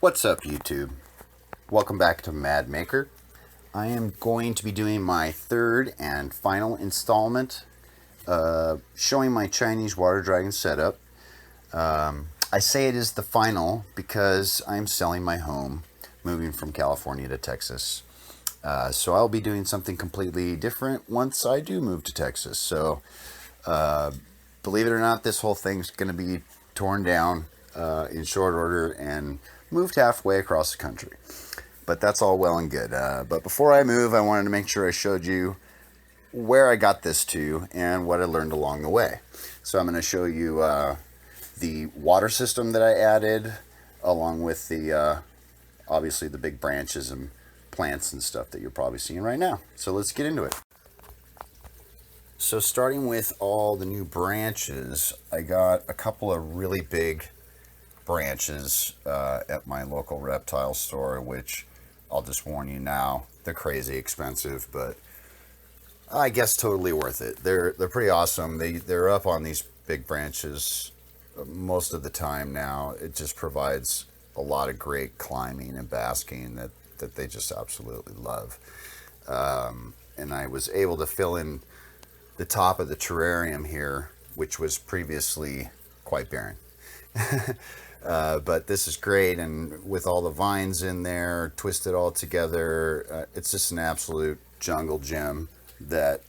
What's up, YouTube? Welcome back to Mad Maker. I am going to be doing my third and final installment showing my Chinese water dragon setup. I say it is the final because I'm selling my home, moving from California to Texas. So I'll be doing something completely different once I do move to Texas. So believe it or not, this whole thing's going to be torn down in short order and moved halfway across the country. But that's all well and good. But before I move, I wanted to make sure I showed you where I got this to and what I learned along the way. So I'm going to show you the water system that I added, along with the obviously the big branches and plants and stuff that you're probably seeing right now. So let's get into it. So starting with all the new branches, I got a couple of really big branches at my local reptile store, which I'll just warn you now, they're crazy expensive, but I guess totally worth it. They're pretty awesome. They're up on these big branches most of the time now. It just provides a lot of great climbing and basking that they just absolutely love. And I was able to fill in the top of the terrarium here, which was previously quite barren. But this is great, and with all the vines in there, twisted all together, it's just an absolute jungle gym that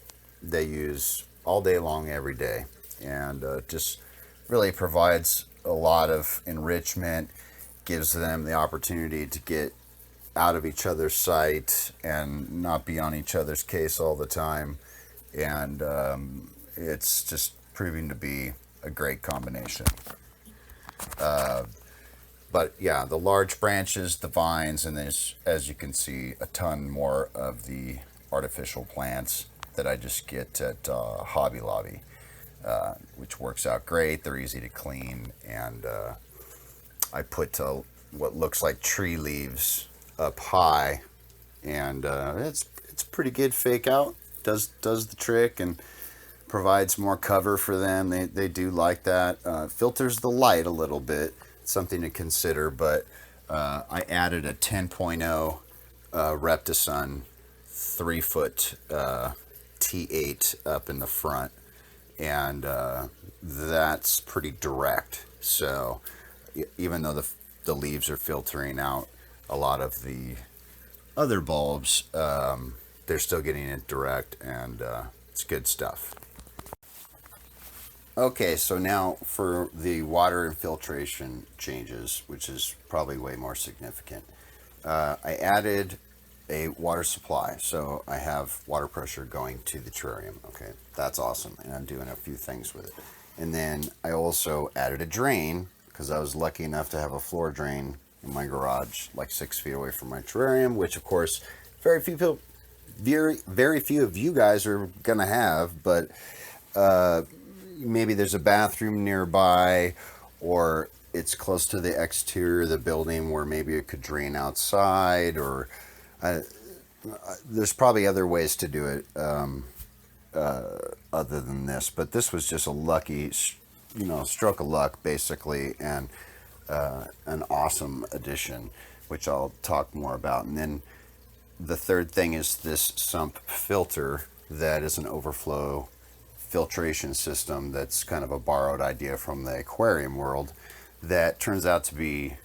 they use all day long, every day, and just really provides a lot of enrichment, gives them the opportunity to get out of each other's sight and not be on each other's case all the time, and it's just proving to be a great combination. But yeah, the large branches, the vines, and there's, as you can see, a ton more of the artificial plants that I just get at Hobby Lobby, which works out great. They're easy to clean, and I put what looks like tree leaves up high, and it's pretty good fake out. Does the trick and provides more cover for them. They do like that. Filters the light a little bit, something to consider, but I added a 10.0 Reptisun 3-foot T8 up in the front, and that's pretty direct. So even though the leaves are filtering out a lot of the other bulbs, they're still getting it direct, and it's good stuff. Okay, so now for the water infiltration changes, which is probably way more significant. I added a water supply, so I have water pressure going to the terrarium. Okay, that's awesome, and I'm doing a few things with it. And then I also added a drain, because I was lucky enough to have a floor drain in my garage, like 6 feet away from my terrarium, which of course very few people, very few of you guys are gonna have, but maybe there's a bathroom nearby, or it's close to the exterior of the building where maybe it could drain outside, or there's probably other ways to do it other than this. But this was just a lucky, stroke of luck, basically, and an awesome addition, which I'll talk more about. And then the third thing is this sump filter that is an overflow filtration system that's kind of a borrowed idea from the aquarium world that turns out to be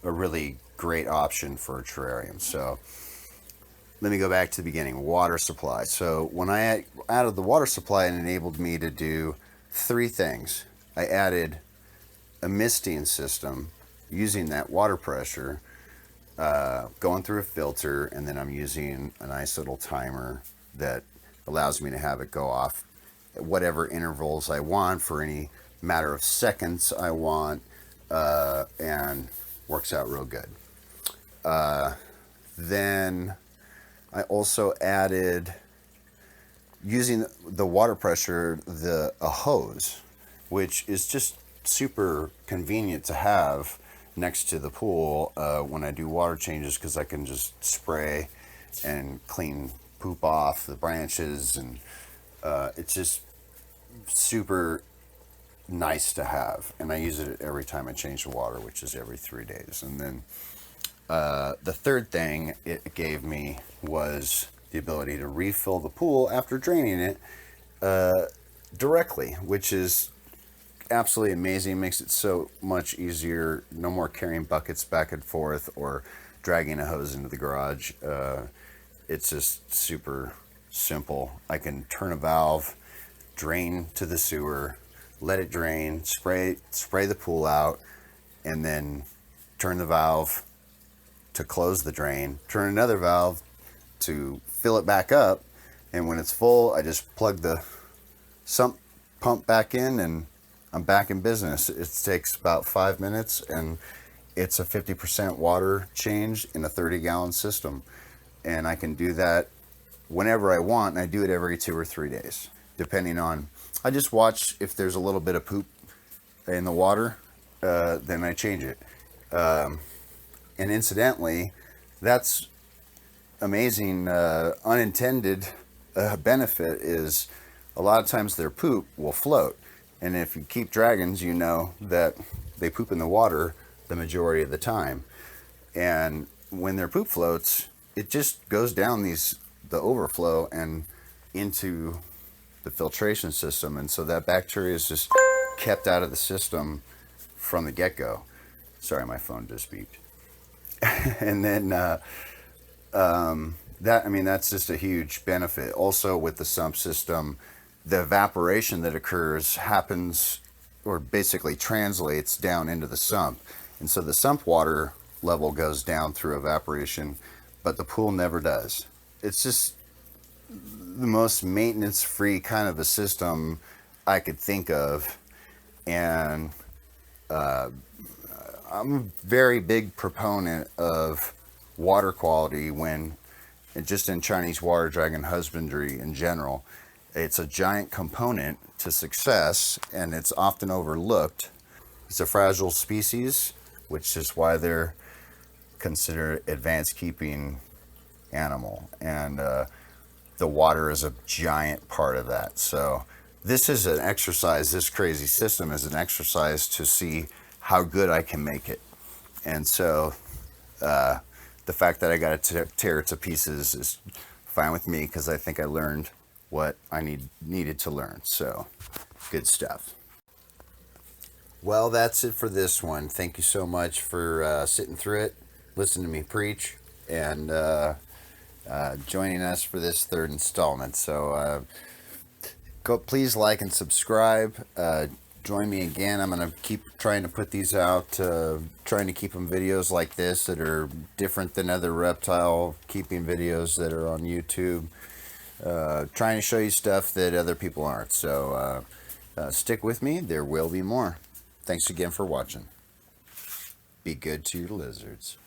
a really great option for a terrarium. So let me go back to the beginning. Water supply. So when I added the water supply, it enabled me to do 3 things. I added a misting system using that water pressure, going through a filter, and then I'm using a nice little timer that allows me to have it go off at whatever intervals I want for any matter of seconds I want, and works out real good. Then I also added, using the water pressure, a hose, which is just super convenient to have next to the pool when I do water changes, because I can just spray and clean poop off the branches, and it's just super nice to have. And I use it every time I change the water, which is every 3 days. And then The third thing it gave me was the ability to refill the pool after draining it directly, which is absolutely amazing. Makes it so much easier. No more carrying buckets back and forth or dragging a hose into the garage. It's just super simple. I can turn a valve, drain to the sewer, let it drain, spray the pool out, and then turn the valve to close the drain, turn another valve to fill it back up, and when it's full, I just plug the sump pump back in and I'm back in business. It takes about 5 minutes, and it's a 50% water change in a 30-gallon system. And I can do that whenever I want, and I do it every 2 or 3 days, depending on, I just watch if there's a little bit of poop in the water, then I change it. And incidentally, that's amazing unintended benefit is a lot of times their poop will float. And if you keep dragons, you know that they poop in the water the majority of the time. And when their poop floats, it just goes down the overflow and into the filtration system. And so that bacteria is just kept out of the system from the get-go. Sorry, my phone just beeped. And then that's just a huge benefit. Also with the sump system, the evaporation that occurs happens or basically translates down into the sump. And so the sump water level goes down through evaporation, but the pool never does. It's just the most maintenance-free kind of a system I could think of. And I'm a very big proponent of water quality just in Chinese water dragon husbandry in general. It's a giant component to success, and it's often overlooked. It's a fragile species, which is why they're considered advanced keeping animal, and the water is a giant part of that. So this is an exercise, this crazy system is an exercise to see how good I can make it. And so the fact that I got to tear it to pieces is fine with me, because I think I learned what I needed to learn. So good stuff. Well, that's it for this one. Thank you so much for sitting through it, listening to me preach, and joining us for this third installment. So please like and subscribe. Join me again. I'm going to keep trying to put these out, trying to keep them videos like this that are different than other reptile keeping videos that are on YouTube. Trying to show you stuff that other people aren't. So stick with me. There will be more. Thanks again for watching. Be good to your lizards.